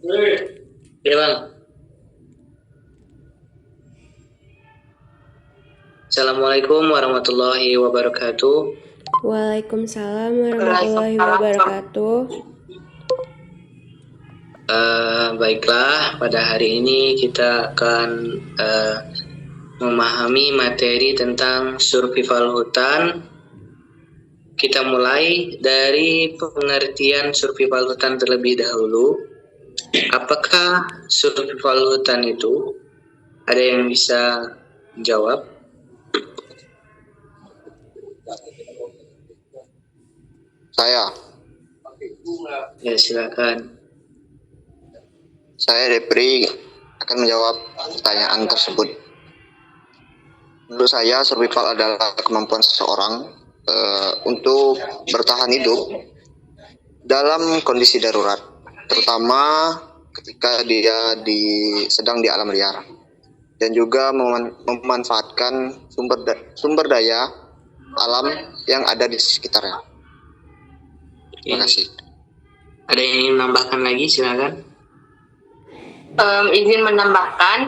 Ya bang. Assalamualaikum warahmatullahi wabarakatuh. Waalaikumsalam warahmatullahi wabarakatuh. Baiklah, pada hari ini kita akan memahami materi tentang survival hutan. Kita mulai dari pengertian survival hutan terlebih dahulu. Apakah survival hutan itu? Ada yang bisa menjawab? Saya. Ya, silakan. Saya Depri akan menjawab pertanyaan tersebut. Menurut saya, survival adalah kemampuan seseorang untuk bertahan hidup dalam kondisi darurat, terutama ketika dia sedang di alam liar, dan juga memanfaatkan sumber daya alam yang ada di sekitarnya. Terima kasih. Ada yang ingin menambahkan lagi? Silakan. Izin menambahkan,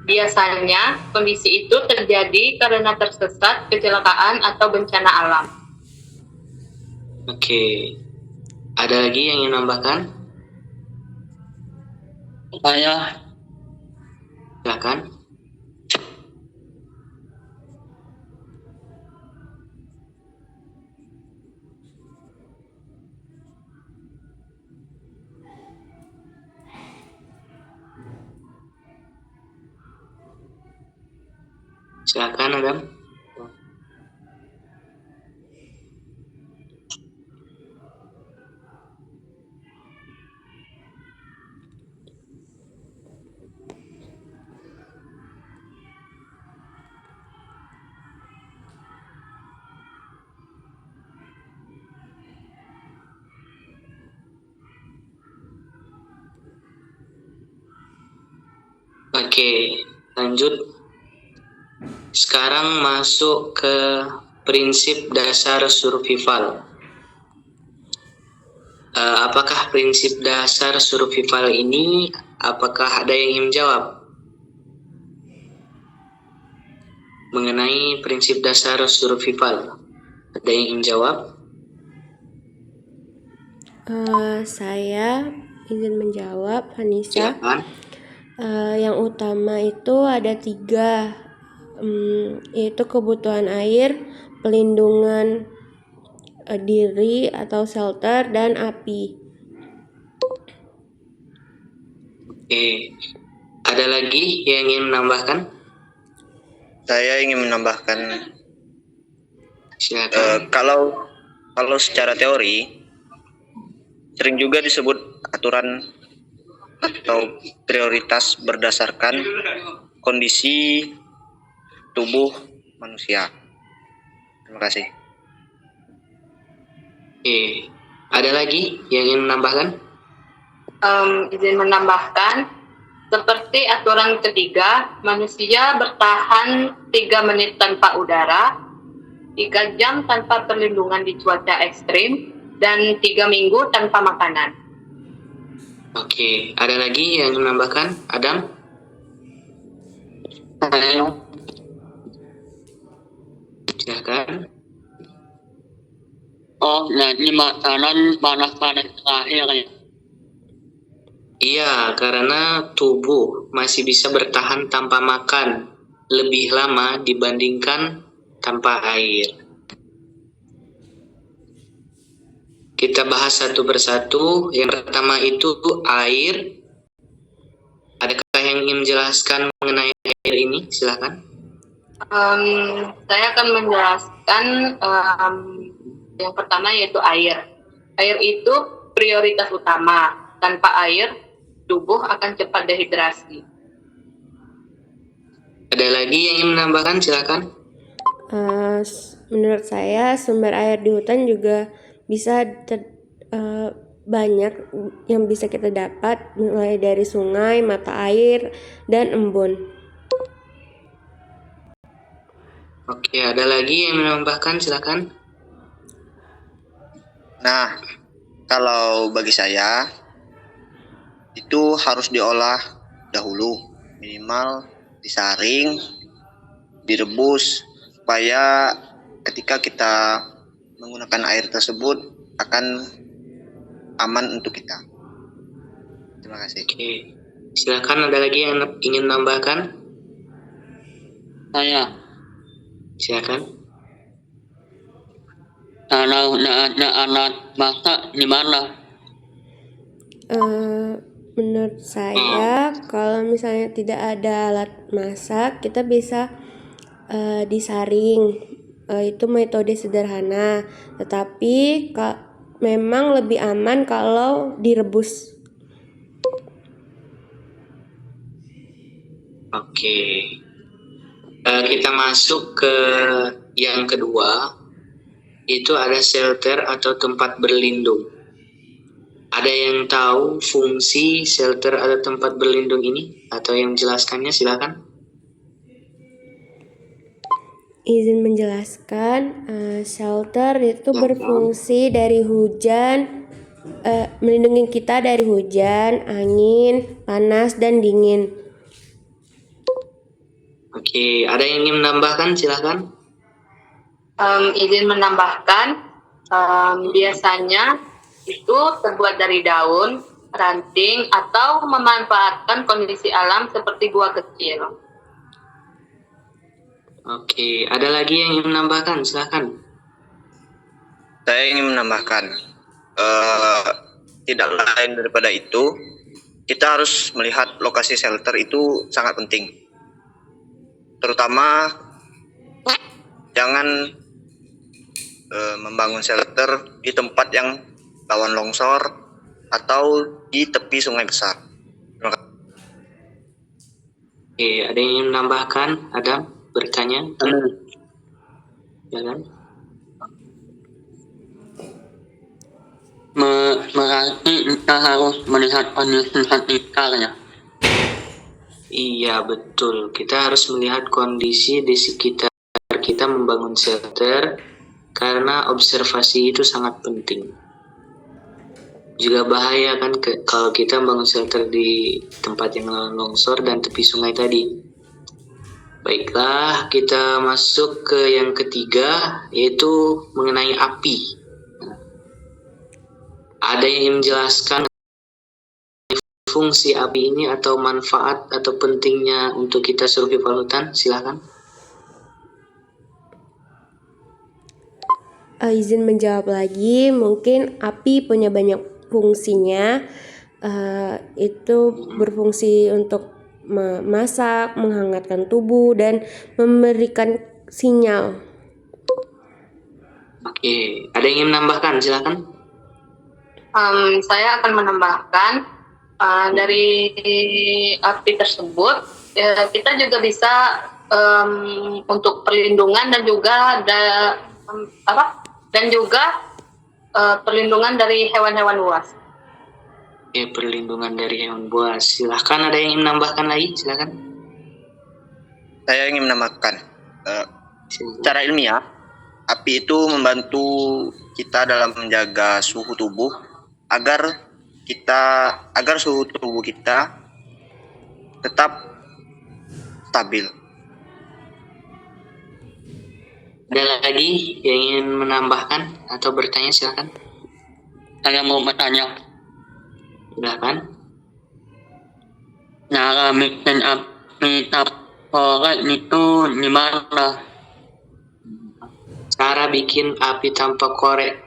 biasanya kondisi itu terjadi karena tersesat, kecelakaan, atau bencana alam. Oke. Ada lagi yang ingin menambahkan? Saya. Silakan. Silakan, Adam. Oke, lanjut. Sekarang masuk ke prinsip dasar survival. Apakah prinsip dasar survival ini, apakah ada yang ingin menjawab mengenai prinsip dasar survival? Ada yang ingin jawab? Saya izin menjawab, Hanisa. Silakan. Yang utama itu ada 3, yaitu kebutuhan air, pelindungan diri atau shelter, dan api. Oke. Ada lagi yang ingin menambahkan? Saya ingin menambahkan, Silakan. kalau secara teori sering juga disebut aturan atau prioritas berdasarkan kondisi tubuh manusia. Terima kasih. Oke. Ada lagi yang ingin menambahkan? Izin menambahkan, seperti aturan ketiga, manusia bertahan 3 menit tanpa udara, 3 jam tanpa perlindungan di cuaca ekstrim, dan 3 minggu tanpa makanan. Oke. Ada lagi yang ingin menambahkan? Adam? Silakan. Oh, nah ini makanan panas-panas terakhir ya. Iya, karena tubuh masih bisa bertahan tanpa makan lebih lama dibandingkan tanpa air. Kita bahas satu persatu. Yang pertama itu air. Adakah yang ingin menjelaskan mengenai air ini? Silakan. Saya akan menjelaskan yang pertama yaitu air. Air itu prioritas utama. Tanpa air, tubuh akan cepat dehidrasi. Ada lagi yang ingin menambahkan? Silakan. Menurut saya sumber air di hutan juga bisa banyak yang bisa kita dapat, mulai dari sungai, mata air, dan embun. Oke, ada lagi yang menambahkan? Silakan. Nah, kalau bagi saya, itu harus diolah dahulu, minimal disaring, direbus, supaya ketika kita menggunakan air tersebut akan aman untuk kita. Terima kasih. Oke. Silakan, ada lagi yang ingin menambahkan? Saya Silakan. kalau nggak ada alat masak gimana? Menurut saya, kalau misalnya tidak ada alat masak, kita bisa disaring. Itu metode sederhana, tetapi memang lebih aman kalau direbus. Oke. Kita masuk ke yang kedua, itu ada shelter atau tempat berlindung. Ada yang tahu fungsi shelter atau tempat berlindung ini? Atau yang menjelaskannya, silakan. Izin menjelaskan, shelter itu berfungsi dari hujan, melindungi kita dari hujan, angin, panas, dan dingin. Oke, ada yang ingin menambahkan? Silakan. Izin menambahkan, biasanya itu terbuat dari daun, ranting, atau memanfaatkan kondisi alam seperti gua kecil. Oke, ada lagi yang ingin menambahkan? Silakan. Saya ingin menambahkan, tidak lain daripada itu, kita harus melihat lokasi shelter itu sangat penting. Terutama jangan membangun shelter di tempat yang rawan longsor atau di tepi sungai besar. Terima kasih. Oke, ada yang ingin menambahkan? Ada bertanya? Silakan. Berarti kita harus melihat kondisi sekitarnya. Iya, betul. Kita harus melihat kondisi di sekitar kita membangun shelter, karena observasi itu sangat penting. Juga bahaya kan kalau kita membangun shelter di tempat yang longsor dan tepi sungai tadi. Baiklah, kita masuk ke yang ketiga, yaitu mengenai api. Ada yang ingin menjelaskan fungsi api ini atau manfaat atau pentingnya untuk kita survival hutan? Silakan. Izin menjawab lagi, mungkin api punya banyak fungsinya. Itu berfungsi untuk memasak, menghangatkan tubuh, dan memberikan sinyal. Oke, ada yang ingin menambahkan? Silakan. Saya akan menambahkan, dari api tersebut kita juga bisa untuk perlindungan dan juga perlindungan dari hewan-hewan buas. Oke, perlindungan dari hewan buas. Silahkan, ada yang ingin menambahkan lagi? Silakan. Saya ingin menambahkan, secara ilmiah, api itu membantu kita dalam menjaga suhu tubuh agar suhu tubuh kita tetap stabil. Ada lagi yang ingin menambahkan atau bertanya? Silakan. Saya mau bertanya, Silakan. cara bikin api korek itu gimana? Cara bikin api tanpa korek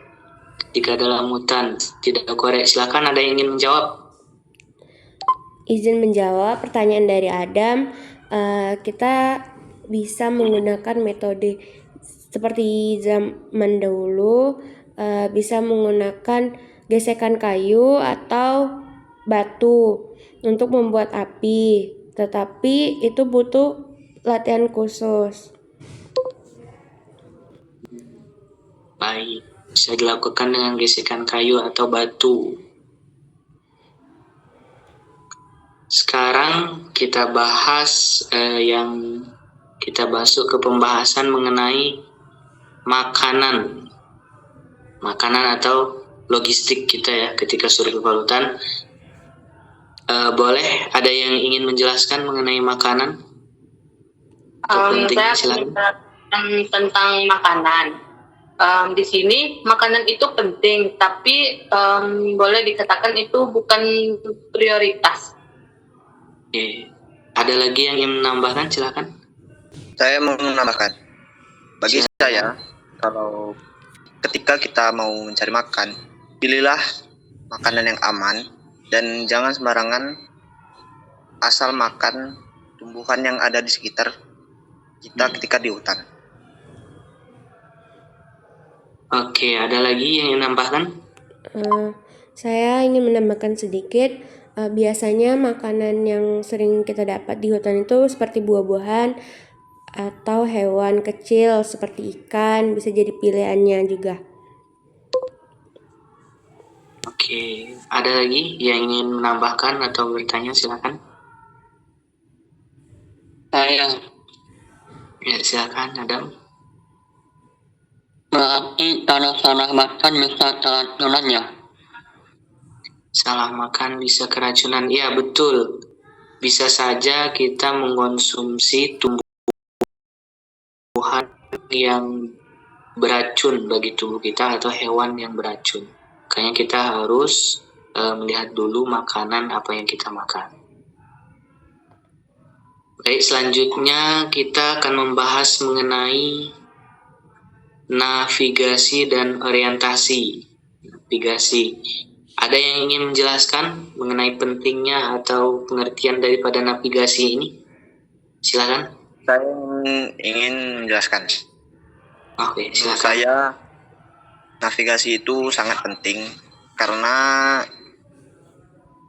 ketika dalam hutan tidak ada korek. Silakan, ada yang ingin menjawab? Izin menjawab pertanyaan dari Adam. Kita bisa menggunakan metode seperti zaman dahulu, bisa menggunakan gesekan kayu atau batu untuk membuat api, tetapi itu butuh latihan khusus. Baik, bisa dilakukan dengan gesekan kayu atau batu. Sekarang kita bahas kita masuk ke pembahasan mengenai makanan atau logistik kita ya ketika survival hutan. Boleh ada yang ingin menjelaskan mengenai makanan? Saya Silakan. menjelaskan tentang makanan. Di sini makanan itu penting, tapi boleh dikatakan itu bukan prioritas. Oke. Ada lagi yang ingin menambahkan? Silakan. Saya mau menambahkan, bagi Silakan. saya, kalau ketika kita mau mencari makan, pilihlah makanan yang aman dan jangan sembarangan asal makan tumbuhan yang ada di sekitar kita ketika di hutan. Oke, ada lagi yang ingin menambahkan? Saya ingin menambahkan sedikit. Biasanya makanan yang sering kita dapat di hutan itu seperti buah-buahan atau hewan kecil seperti ikan, bisa jadi pilihannya juga. Oke, ada lagi yang ingin menambahkan atau bertanya? Silakan. Saya Ya, silakan, Adam. berarti kalau salah makan bisa keracunan ya? Salah makan bisa keracunan. Ya, betul. Bisa saja kita mengkonsumsi tumbuhan yang beracun bagi tubuh kita atau hewan yang beracun. Makanya kita harus melihat dulu makanan apa yang kita makan. Baik, selanjutnya kita akan membahas mengenai navigasi dan orientasi. Navigasi. Ada yang ingin menjelaskan mengenai pentingnya atau pengertian daripada navigasi ini? Silakan. Saya ingin menjelaskan. Oke, Menurut silakan. saya, navigasi itu sangat penting karena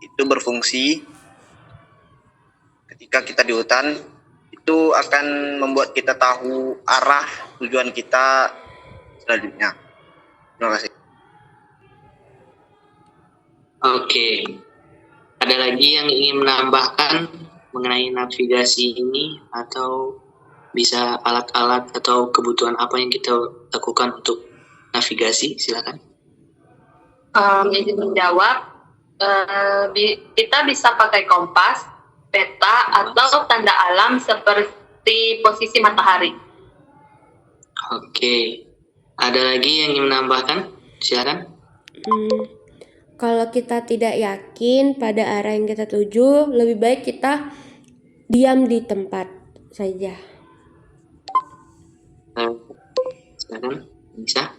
itu berfungsi ketika kita di hutan, itu akan membuat kita tahu arah tujuan kita selanjutnya. Terima kasih. Oke. Ada lagi yang ingin menambahkan mengenai navigasi ini atau bisa alat-alat atau kebutuhan apa yang kita lakukan untuk navigasi? Silakan. Izin menjawab, kita bisa pakai kompas, peta, atau tanda alam seperti posisi matahari. Oke. Ada lagi yang ingin menambahkan? Silakan. Kalau kita tidak yakin pada arah yang kita tuju, lebih baik kita diam di tempat saja. Silakan. Bisa.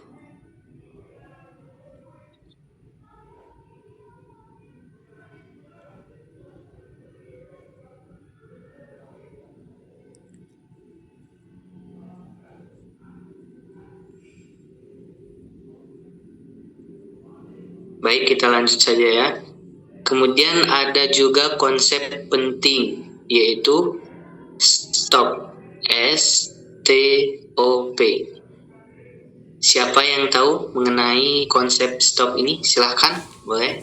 Baik, kita lanjut saja ya. Kemudian ada juga konsep penting, yaitu stop. STOP. Siapa yang tahu mengenai konsep stop ini? Silahkan, boleh.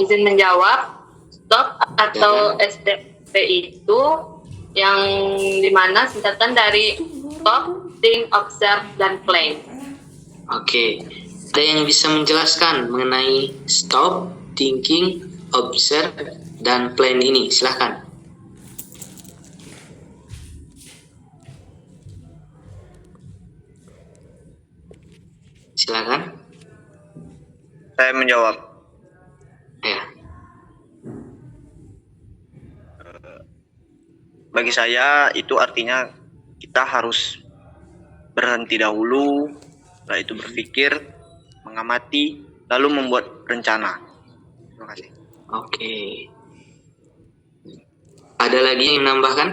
Izin menjawab, stop atau STP itu yang dimana singkatan dari stop, think, observe, dan play. Oke. Ada yang bisa menjelaskan mengenai stop, thinking, observe, dan plan ini? Silahkan. Silakan. Saya menjawab. Ya. Bagi saya itu artinya kita harus berhenti dahulu, setelah itu berpikir, mengamati, lalu membuat rencana. Terima kasih. Oke. Ada lagi yang menambahkan?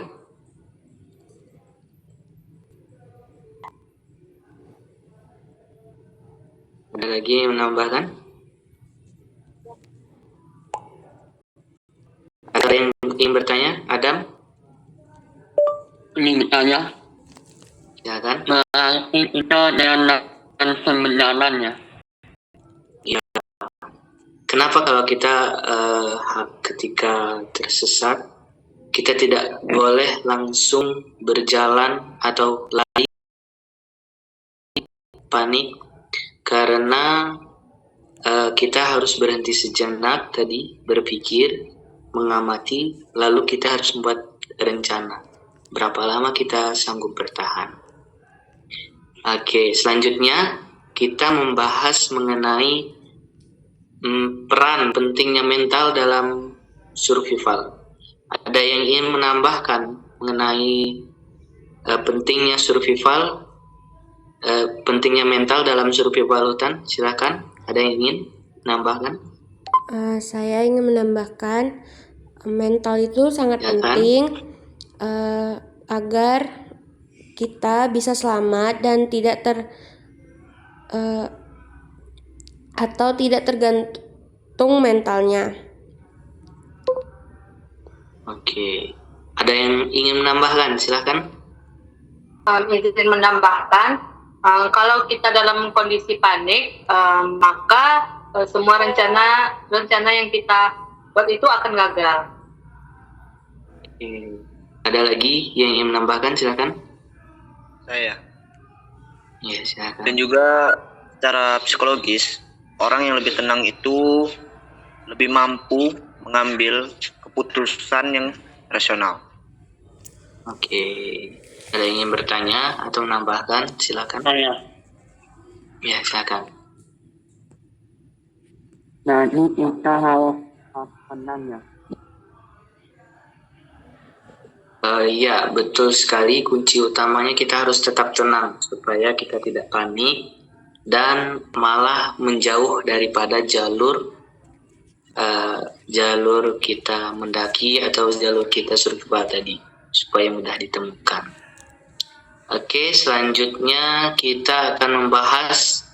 Ada lagi yang menambahkan? Ada yang ingin bertanya? Adam? Ini bertanya, Silakan. berarti itu dengan sembilanannya. Kenapa kalau kita ketika tersesat, kita tidak boleh langsung berjalan atau lari, panik, karena kita harus berhenti sejenak tadi, berpikir, mengamati, lalu kita harus membuat rencana. Berapa lama kita sanggup bertahan. Oke, selanjutnya kita membahas mengenai peran pentingnya mental dalam survival. Ada yang ingin menambahkan mengenai pentingnya survival, pentingnya mental dalam survival hutan? Silakan. Ada yang ingin menambahkan? Saya ingin menambahkan mental itu sangat penting agar kita bisa selamat dan tidak tergantung mentalnya. Oke. Ada yang ingin menambahkan? Silakan. Izin menambahkan, kalau kita dalam kondisi panik, maka semua rencana yang kita buat itu akan gagal. Oke. Ada lagi yang ingin menambahkan? Silakan. Saya. Ya, silakan. Dan juga secara psikologis, orang yang lebih tenang itu lebih mampu mengambil keputusan yang rasional. Oke. Ada yang ingin bertanya atau menambahkan? Silakan. Saya. Ya, silakan. Jadi kita harus tenang. Ya, betul sekali. Kunci utamanya kita harus tetap tenang supaya kita tidak panik dan malah menjauh daripada jalur kita mendaki atau jalur kita survival tadi, supaya mudah ditemukan. Oke, selanjutnya kita akan membahas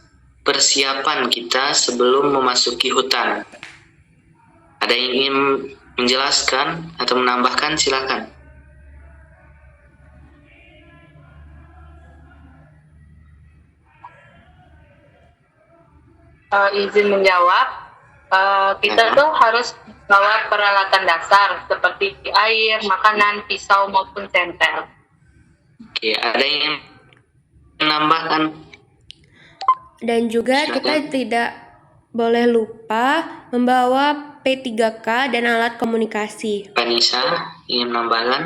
persiapan kita sebelum memasuki hutan. Ada yang ingin menjelaskan atau menambahkan? Silakan. Izin menjawab, kita tuh harus bawa peralatan dasar seperti air, makanan, pisau maupun senter. Oke, ada yang ingin menambahkan? Dan juga Silakan. kita tidak boleh lupa membawa P3K dan alat komunikasi. Vanessa ingin menambahkan?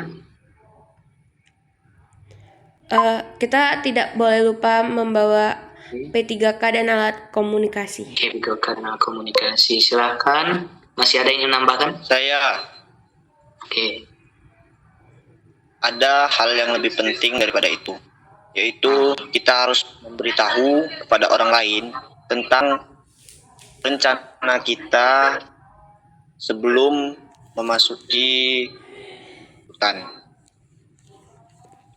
Kita tidak boleh lupa membawa P3K dan alat komunikasi. Oke, karena komunikasi. Silakan. Masih ada yang ingin menambahkan? Saya. Oke. Ada hal yang lebih penting daripada itu, yaitu kita harus memberitahu kepada orang lain tentang rencana kita sebelum memasuki hutan.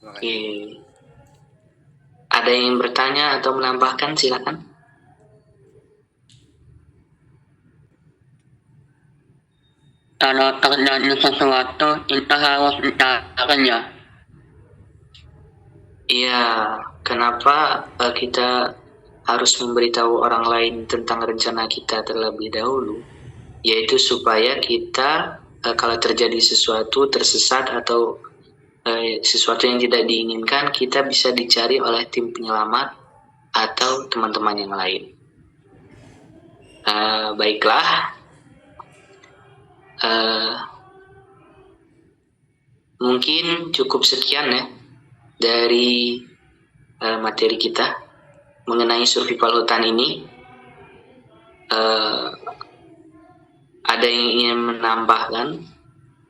Oke. Ada yang ingin bertanya atau menambahkan? Silakan. Kalau terjadi sesuatu, kita harus mencarinya. Iya, kenapa kita harus memberitahu orang lain tentang rencana kita terlebih dahulu? Yaitu supaya kita kalau terjadi sesuatu tersesat atau sesuatu yang tidak diinginkan, kita bisa dicari oleh tim penyelamat atau teman-teman yang lain. Baiklah, mungkin cukup sekian ya dari materi kita mengenai survival hutan ini. Ada yang ingin menambahkan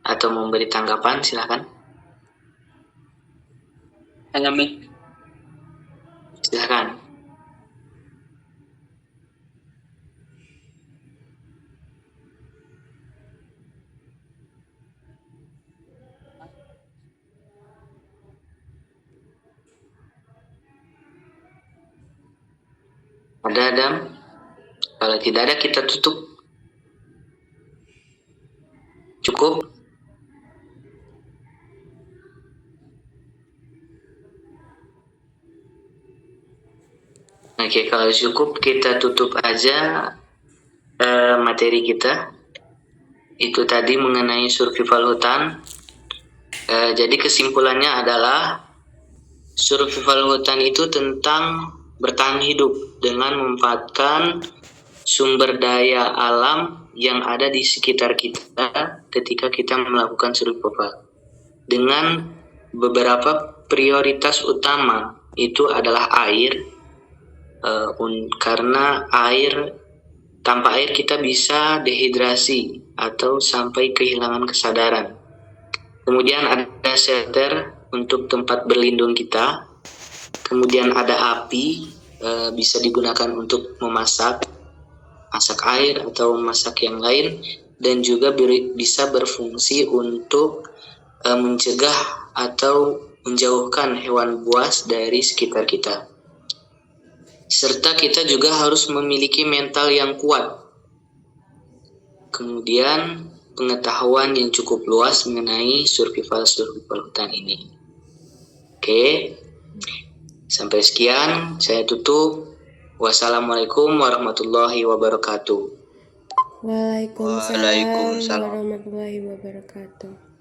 atau memberi tanggapan? Silakan. Silakan. Ada Adam? Kalau tidak ada kita tutup. Cukup? Oke, kalau cukup kita tutup aja materi kita. Itu tadi mengenai survival hutan. Jadi kesimpulannya adalah survival hutan itu tentang bertahan hidup dengan memanfaatkan sumber daya alam yang ada di sekitar kita ketika kita melakukan survival. Dengan beberapa prioritas utama itu adalah air, karena tanpa air kita bisa dehidrasi atau sampai kehilangan kesadaran. Kemudian ada shelter untuk tempat berlindung kita. Kemudian ada api, bisa digunakan untuk masak air atau masak yang lain, dan juga bisa berfungsi untuk mencegah atau menjauhkan hewan buas dari sekitar kita. Serta kita juga harus memiliki mental yang kuat. Kemudian pengetahuan yang cukup luas mengenai survival hutan ini. Oke, sampai sekian, saya tutup. Wassalamualaikum warahmatullahi wabarakatuh. Waalaikumsalam Waalaikumsalam. warahmatullahi wabarakatuh.